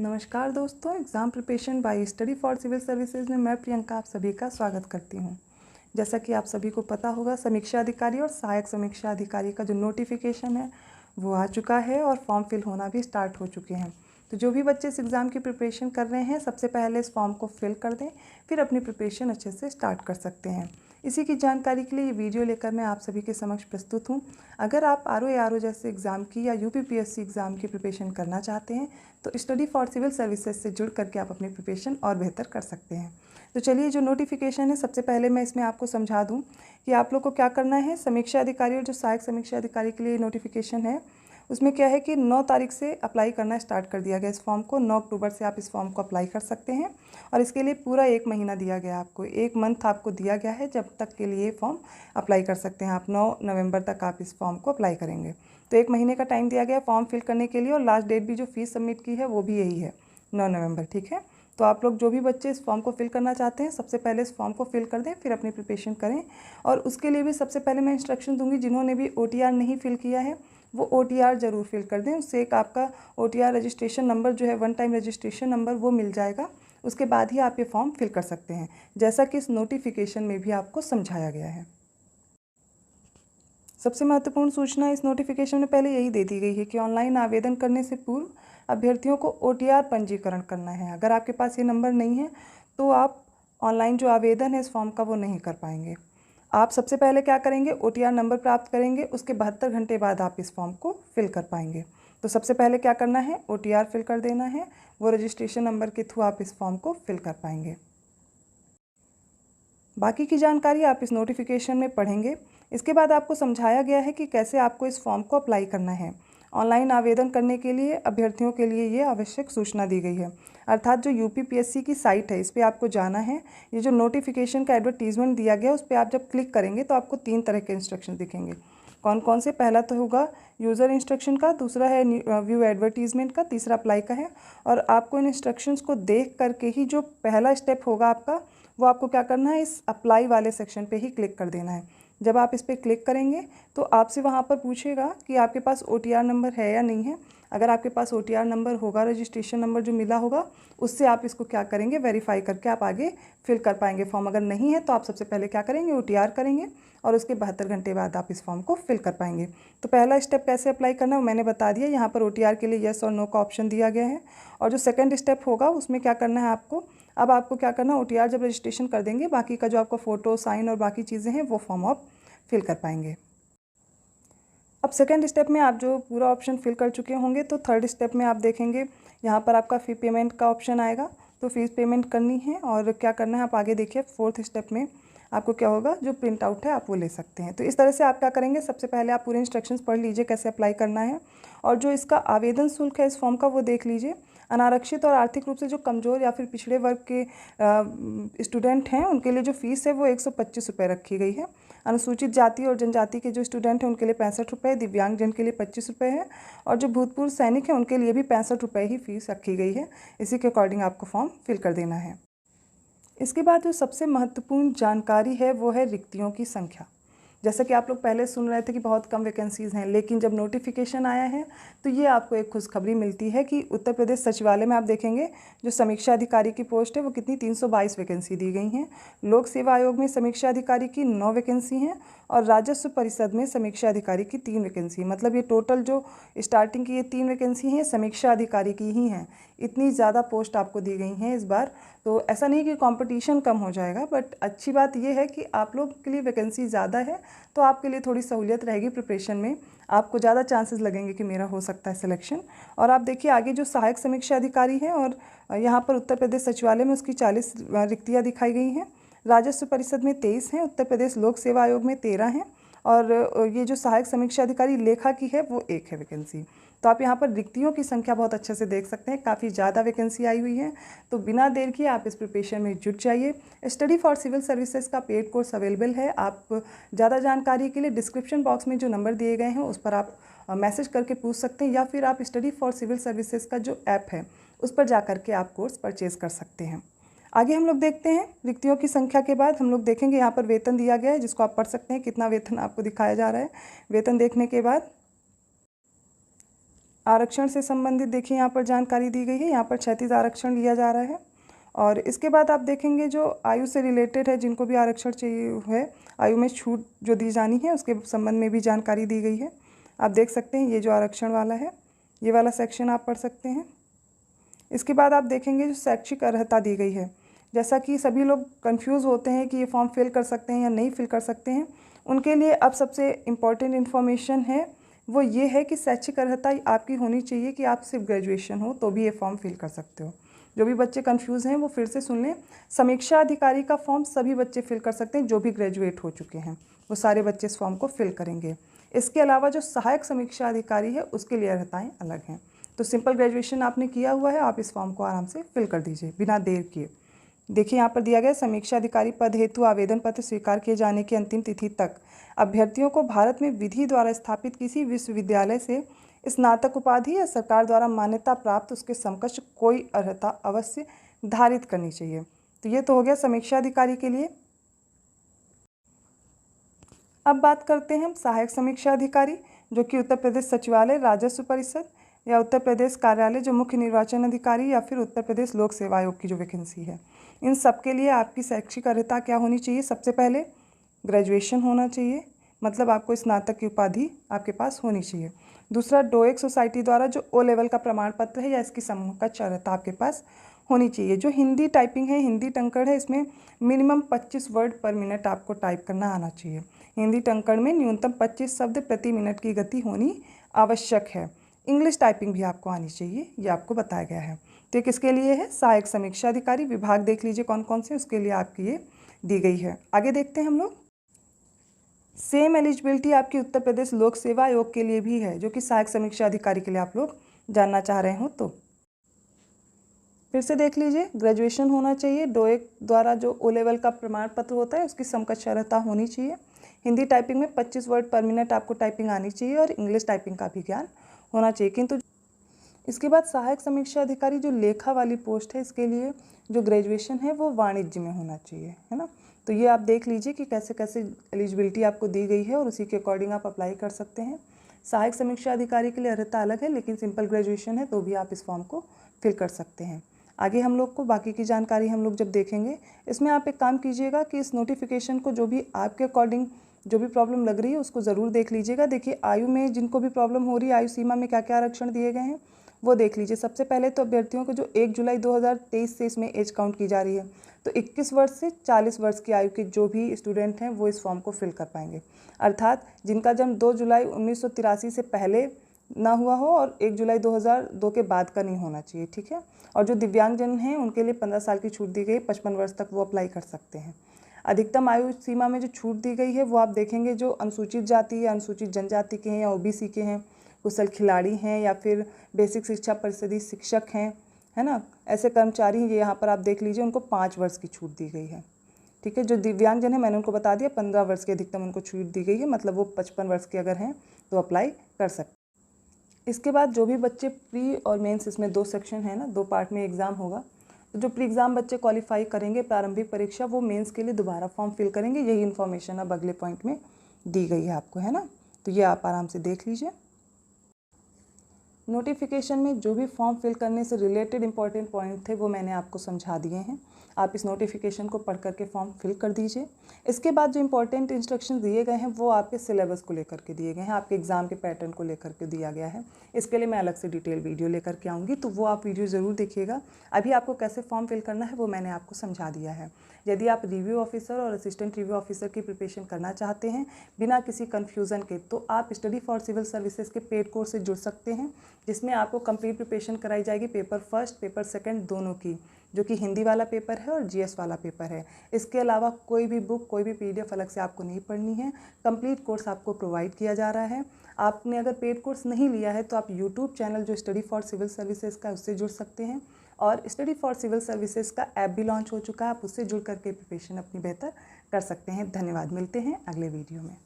नमस्कार दोस्तों, exam preparation by study for civil services में मैं प्रियंका आप सभी का स्वागत करती हूं। जैसा कि आप सभी को पता होगा, समीक्षा अधिकारी और सहायक समीक्षा अधिकारी का जो नोटिफिकेशन है वो आ चुका है और फॉर्म फिल होना भी स्टार्ट हो चुके हैं। तो जो भी बच्चे इस एग्ज़ाम की प्रिपरेशन कर रहे हैं, सबसे पहले इस फॉर्म को फिल कर दें, फिर अपनी प्रिपरेशन अच्छे से स्टार्ट कर सकते हैं। इसी की जानकारी के लिए ये वीडियो लेकर मैं आप सभी के समक्ष प्रस्तुत हूँ। अगर आप आरओ जैसे एग्ज़ाम की या यूपीपीएससी एग्ज़ाम की प्रिपरेशन करना चाहते हैं तो स्टडी फॉर सिविल सर्विसेज से जुड़ करके आप अपनी प्रिपरेशन और बेहतर कर सकते हैं। तो चलिए, जो नोटिफिकेशन है सबसे पहले मैं इसमें आपको समझा दूं कि आप लोग को क्या करना है। समीक्षा अधिकारी और जो सहायक समीक्षा अधिकारी के लिए नोटिफिकेशन है उसमें क्या है कि 9 तारीख से अप्लाई करना स्टार्ट कर दिया गया इस फॉर्म को। 9 अक्टूबर से आप इस फॉर्म को अप्लाई कर सकते हैं और इसके लिए पूरा 1 महीना दिया गया आपको, 1 मंथ आपको दिया गया है जब तक के लिए फॉर्म अप्लाई कर सकते हैं आप। 9 नवंबर तक आप इस फॉर्म को अप्लाई करेंगे तो 1 महीने का टाइम दिया गया फॉर्म फिल करने के लिए और लास्ट डेट भी जो फीस सबमिट की है वो भी यही है, 9 नवंबर। ठीक है, तो आप लोग जो भी बच्चे इस फॉर्म को फिल करना चाहते हैं सबसे पहले इस फॉर्म को फिल कर दें, फिर अपनी प्रिपरेशन करें। और उसके लिए भी सबसे पहले मैं इंस्ट्रक्शन दूंगी, जिन्होंने भी OTR नहीं फिल किया है वो OTR ज़रूर फिल कर दें। उससे एक आपका OTR रजिस्ट्रेशन नंबर जो है, 1 टाइम रजिस्ट्रेशन नंबर, वो मिल जाएगा। उसके बाद ही आप ये फॉर्म फिल कर सकते हैं, जैसा कि इस नोटिफिकेशन में भी आपको समझाया गया है। सबसे महत्वपूर्ण सूचना इस नोटिफिकेशन में पहले यही दे दी गई है कि ऑनलाइन आवेदन करने से पूर्व अभ्यर्थियों को OTR पंजीकरण करना है। अगर आपके पास ये नंबर नहीं है तो आप ऑनलाइन जो आवेदन है इस फॉर्म का वो नहीं कर पाएंगे। आप सबसे पहले क्या करेंगे, OTR नंबर प्राप्त करेंगे, उसके 72 घंटे बाद आप इस फॉर्म को फिल कर पाएंगे। तो सबसे पहले क्या करना है, OTR फिल कर देना है, वो रजिस्ट्रेशन नंबर के थ्रू आप इस फॉर्म को फिल कर पाएंगे। बाकी की जानकारी आप इस नोटिफिकेशन में पढ़ेंगे। इसके बाद आपको समझाया गया है कि कैसे आपको इस फॉर्म को अप्लाई करना है। ऑनलाइन आवेदन करने के लिए अभ्यर्थियों के लिए ये आवश्यक सूचना दी गई है, अर्थात जो यूपीपीएससी की साइट है इस पर आपको जाना है। ये जो नोटिफिकेशन का एडवर्टीजमेंट दिया गया उस पर आप जब क्लिक करेंगे तो आपको 3 तरह के इंस्ट्रक्शन दिखेंगे। कौन कौन से, पहला तो होगा यूज़र इंस्ट्रक्शन का, दूसरा है व्यू एडवर्टीजमेंट का, तीसरा अप्लाई का है। और आपको इन इंस्ट्रक्शंस को देख करके ही जो पहला स्टेप होगा आपका, वो आपको क्या करना है, इस अप्लाई वाले सेक्शन पे ही क्लिक कर देना है। जब आप इस पर क्लिक करेंगे तो आपसे वहाँ पर पूछेगा कि आपके पास OTR नंबर है या नहीं है। अगर आपके पास OTR नंबर होगा, रजिस्ट्रेशन नंबर जो मिला होगा, उससे आप इसको क्या करेंगे, वेरीफाई करके आप आगे फिल कर पाएंगे फॉर्म। अगर नहीं है तो आप सबसे पहले क्या करेंगे, OTR करेंगे और उसके 72 घंटे बाद आप इस फॉर्म को फिल कर पाएंगे। तो पहला स्टेप कैसे अप्लाई करना है मैंने बता दिया। यहाँ पर OTR के लिए येस और नो का ऑप्शन दिया गया है। और जो सेकेंड स्टेप होगा उसमें क्या करना है आपको, अब आपको क्या करना है, OTR जब रजिस्ट्रेशन कर देंगे, बाकी का जो आपका फ़ोटो, साइन और बाकी चीज़ें हैं वो फॉर्म आप फिल कर पाएंगे। अब सेकेंड स्टेप में आप जो पूरा ऑप्शन फिल कर चुके होंगे तो थर्ड स्टेप में आप देखेंगे यहाँ पर आपका फ़ी पेमेंट का ऑप्शन आएगा। तो फीस पेमेंट करनी है और क्या करना है, आप आगे देखिए फोर्थ स्टेप में आपको क्या होगा, जो प्रिंट आउट है आप वो ले सकते हैं। तो इस तरह से आप क्या करेंगे, सबसे पहले आप पूरे इंस्ट्रक्शंस पढ़ लीजिए कैसे अप्लाई करना है और जो इसका आवेदन शुल्क है इस फॉर्म का वो देख लीजिए। अनारक्षित और आर्थिक रूप से जो कमज़ोर या फिर पिछड़े वर्ग के स्टूडेंट हैं उनके लिए जो फ़ीस है वो 125 रुपये रखी गई है। अनुसूचित जाति और जनजाति के जो स्टूडेंट हैं उनके लिए 65 रुपये, दिव्यांग जन के लिए 25 रुपये है और जो भूतपूर्व सैनिक हैं उनके लिए भी 65 रुपये ही फीस रखी गई है। इसी के अकॉर्डिंग आपको फॉर्म फिल कर देना है। इसके बाद जो सबसे महत्वपूर्ण जानकारी है वो है रिक्तियों की संख्या। जैसा कि आप लोग पहले सुन रहे थे कि बहुत कम वैकेंसीज़ हैं, लेकिन जब नोटिफिकेशन आया है तो ये आपको एक खुशखबरी मिलती है कि उत्तर प्रदेश सचिवालय में आप देखेंगे जो समीक्षा अधिकारी की पोस्ट है वो कितनी, 322 वैकेंसी दी गई हैं। लोक सेवा आयोग में समीक्षा अधिकारी की 9 वैकेंसी हैं और राजस्व परिषद में समीक्षा अधिकारी की 3 वैकेंसी। मतलब ये टोटल जो स्टार्टिंग की ये 3 वैकेंसी हैं समीक्षा अधिकारी की ही हैं। इतनी ज़्यादा पोस्ट आपको दी गई हैं इस बार। तो ऐसा नहीं कि कंपटीशन कम हो जाएगा, बट अच्छी बात यह है कि आप लोग के लिए वैकेंसी ज़्यादा है तो आपके लिए थोड़ी सहूलियत रहेगी प्रिपरेशन में, आपको ज़्यादा चांसेस लगेंगे कि मेरा हो सकता है सिलेक्शन। और आप देखिए आगे जो सहायक समीक्षा अधिकारी है और यहाँ पर उत्तर प्रदेश सचिवालय में उसकी 40 रिक्तियाँ दिखाई गई हैं। राजस्व परिषद में 23 हैं, उत्तर प्रदेश लोक सेवा आयोग में 13 हैं और ये जो सहायक समीक्षा अधिकारी लेखा की है वो 1 है वैकेंसी। तो आप यहाँ पर रिक्तियों की संख्या बहुत अच्छे से देख सकते हैं, काफ़ी ज़्यादा वैकेंसी आई हुई है। तो बिना देर किए आप इस प्रिपरेशन में जुट जाइए। स्टडी फॉर सिविल सर्विसेज का पेड कोर्स अवेलेबल है। आप ज़्यादा जानकारी के लिए डिस्क्रिप्शन बॉक्स में जो नंबर दिए गए हैं उस पर आप मैसेज करके पूछ सकते हैं या फिर आप स्टडी फॉर सिविल सर्विसेज का जो ऐप है उस पर जा करके आप कोर्स परचेज़ कर सकते हैं। आगे हम लोग देखते हैं रिक्तियों की संख्या के बाद हम लोग देखेंगे यहाँ पर वेतन दिया गया है जिसको आप पढ़ सकते हैं, कितना वेतन आपको दिखाया जा रहा है। वेतन देखने के बाद आरक्षण से संबंधित देखिए यहाँ पर जानकारी दी गई है। यहाँ पर 36 आरक्षण लिया जा रहा है। और इसके बाद आप देखेंगे जो आयु से रिलेटेड है, जिनको भी आरक्षण चाहिए है, आयु में छूट जो दी जानी है उसके संबंध में भी जानकारी दी गई है। आप देख सकते हैं ये जो आरक्षण वाला है, ये वाला सेक्शन आप पढ़ सकते हैं। इसके बाद आप देखेंगे जो शैक्षिक अर्हता दी गई है, जैसा कि सभी लोग कंफ्यूज होते हैं कि ये फॉर्म फिल कर सकते हैं या नहीं फिल कर सकते हैं, उनके लिए अब सबसे इम्पॉर्टेंट इन्फॉर्मेशन है वो ये है कि शैक्षिक अर्हता आपकी होनी चाहिए कि आप सिर्फ ग्रेजुएशन हो तो भी ये फॉर्म फिल कर सकते हो। जो भी बच्चे कंफ्यूज हैं वो फिर से सुन लें। समीक्षा अधिकारी का फॉर्म सभी बच्चे फिल कर सकते हैं, जो भी ग्रेजुएट हो चुके हैं वो सारे बच्चे इस फॉर्म को फिल करेंगे। इसके अलावा जो सहायक समीक्षा अधिकारी है उसके लिए अर्हताएँ अलग हैं। तो सिंपल ग्रेजुएशन आपने किया हुआ है, आप इस फॉर्म को आराम से फिल कर दीजिए बिना देर किए। देखिए यहाँ पर दिया गया समीक्षा अधिकारी पद हेतु आवेदन पत्र स्वीकार किए जाने की अंतिम तिथि तक अभ्यर्थियों को भारत में विधि द्वारा स्थापित किसी विश्वविद्यालय से स्नातक उपाधि या सरकार द्वारा मान्यता प्राप्त उसके समकक्ष कोई अर्हता अवश्य धारित करनी चाहिए। तो ये तो हो गया समीक्षा अधिकारी के लिए। अब बात करते हैं हम सहायक समीक्षा अधिकारी, जो कि उत्तर प्रदेश सचिवालय राजस्व परिषद या उत्तर प्रदेश कार्यालय जो मुख्य निर्वाचन अधिकारी या फिर उत्तर प्रदेश लोक सेवा आयोग की जो वैकेंसी है, इन सब के लिए आपकी शैक्षिक अर्हता क्या होनी चाहिए? सबसे पहले ग्रेजुएशन होना चाहिए, मतलब आपको स्नातक की उपाधि आपके पास होनी चाहिए। दूसरा, डोएक सोसाइटी द्वारा जो ओ लेवल का प्रमाण पत्र है या इसकी समकक्ष अर्हता आपके पास होनी चाहिए। जो हिंदी टाइपिंग है, हिंदी टंकण है, इसमें मिनिमम 25 वर्ड पर मिनट आपको टाइप करना आना चाहिए। हिंदी टंकण में न्यूनतम 25 शब्द प्रति मिनट की गति होनी आवश्यक है। इंग्लिश टाइपिंग भी आपको आनी चाहिए, ये आपको बताया गया है। तो ये किसके लिए है? सहायक समीक्षा अधिकारी। विभाग देख लीजिए कौन कौन से, उसके लिए आपकी ये दी गई है। आगे देखते हैं हम लोग। सेम एलिजिबिलिटी आपकी उत्तर प्रदेश लोक सेवा आयोग के लिए भी है, जो कि सहायक समीक्षा अधिकारी के लिए आप लोग जानना चाह रहे हो। तो फिर से देख लीजिए, ग्रेजुएशन होना चाहिए, डोएक द्वारा जो ओ लेवल का प्रमाण पत्र होता है उसकी समकक्ष अर्हता होनी चाहिए। हिंदी टाइपिंग में 25 वर्ड पर मिनट आपको टाइपिंग आनी चाहिए और इंग्लिश टाइपिंग का भी ज्ञान होना चाहिए। किंतु इसके बाद सहायक समीक्षा अधिकारी जो लेखा वाली पोस्ट है, इसके लिए जो ग्रेजुएशन है वो वाणिज्य में होना चाहिए, है ना। तो ये आप देख लीजिए कि कैसे कैसे एलिजिबिलिटी आपको दी गई है और उसी के अकॉर्डिंग आप अप्लाई कर सकते हैं। सहायक समीक्षा अधिकारी के लिए अर्हता अलग है, लेकिन सिंपल ग्रेजुएशन है तो भी आप इस फॉर्म को फिल कर सकते हैं। आगे हम लोग को बाकी की जानकारी हम लोग जब देखेंगे, इसमें आप एक काम कीजिएगा कि इस नोटिफिकेशन को जो भी आपके अकॉर्डिंग जो भी प्रॉब्लम लग रही है उसको ज़रूर देख लीजिएगा। देखिए आयु में जिनको भी प्रॉब्लम हो रही है, आयु सीमा में क्या क्या आरक्षण दिए गए हैं वो देख लीजिए। सबसे पहले तो अभ्यर्थियों को जो 1 जुलाई 2023 से इसमें एज काउंट की जा रही है, तो 21 वर्ष से 40 वर्ष की आयु के जो भी स्टूडेंट हैं वो इस फॉर्म को फिल कर पाएंगे। अर्थात जिनका जन्म 2 जुलाई 1983 से पहले ना हुआ हो और 1 जुलाई 2002 के बाद का नहीं होना चाहिए, ठीक है। और जो दिव्यांगजन हैं उनके लिए 15 साल की छूट दी गई, 55 वर्ष तक वो अप्लाई कर सकते हैं। अधिकतम आयु सीमा में जो छूट दी गई है वो आप देखेंगे जो अनुसूचित जाति या अनुसूचित जनजाति के हैं या ओबीसी के हैं, कुशल खिलाड़ी हैं या फिर बेसिक शिक्षा परिषदीय शिक्षक हैं, है ना, ऐसे कर्मचारी ये यहाँ पर आप देख लीजिए, उनको 5 वर्ष की छूट दी गई है, ठीक है। जो दिव्यांगजन है मैंने उनको बता दिया 15 वर्ष की अधिकतम उनको छूट दी गई है, मतलब वो 55 वर्ष के अगर हैं तो अप्लाई कर सकते। इसके बाद जो भी बच्चे प्री और मेंस, इसमें 2 सेक्शन है ना, 2 पार्ट में एग्ज़ाम होगा, तो जो प्री एग्ज़ाम बच्चे क्वालिफाई करेंगे प्रारंभिक परीक्षा, वो मेंस के लिए दोबारा फॉर्म फिल करेंगे। यही इन्फॉर्मेशन अब अगले पॉइंट में दी गई है आपको, है ना। तो ये आप आराम से देख लीजिए। नोटिफिकेशन में जो भी फॉर्म फिल करने से रिलेटेड इंपॉर्टेंट पॉइंट थे वो मैंने आपको समझा दिए हैं। आप इस नोटिफिकेशन को पढ़ करके फॉर्म फिल कर दीजिए। इसके बाद जो इंपॉर्टेंट इंस्ट्रक्शन दिए गए हैं वो आपके सिलेबस को लेकर के दिए गए हैं, आपके एग्ज़ाम के पैटर्न को लेकर के दिया गया है। इसके लिए मैं अलग से डिटेल वीडियो लेकर के आऊँगी, तो वो आप वीडियो ज़रूर देखिएगा। अभी आपको कैसे फॉर्म फिल करना है वो मैंने आपको समझा दिया है। यदि आप रिव्यू ऑफिसर और असिस्टेंट रिव्यू ऑफिसर की प्रिपरेशन करना चाहते हैं बिना किसी कन्फ्यूज़न के, तो आप स्टडी फॉर सिविल सर्विसेज के पेड कोर्स से जुड़ सकते हैं, जिसमें आपको कंप्लीट प्रिपरेशन कराई जाएगी पेपर फर्स्ट पेपर सेकंड दोनों की, जो कि हिंदी वाला पेपर है और जीएस वाला पेपर है। इसके अलावा कोई भी बुक, कोई भी पीडीएफ अलग से आपको नहीं पढ़नी है, कंप्लीट कोर्स आपको प्रोवाइड किया जा रहा है। आपने अगर पेड कोर्स नहीं लिया है तो आप यूट्यूब चैनल जो स्टडी फॉर सिविल सर्विसेज का, उससे जुड़ सकते हैं। और स्टडी फॉर सिविल सर्विसेज का ऐप भी लॉन्च हो चुका है, आप उससे जुड़ करके प्रिपरेशन अपनी बेहतर कर सकते हैं। धन्यवाद, मिलते हैं अगले वीडियो में।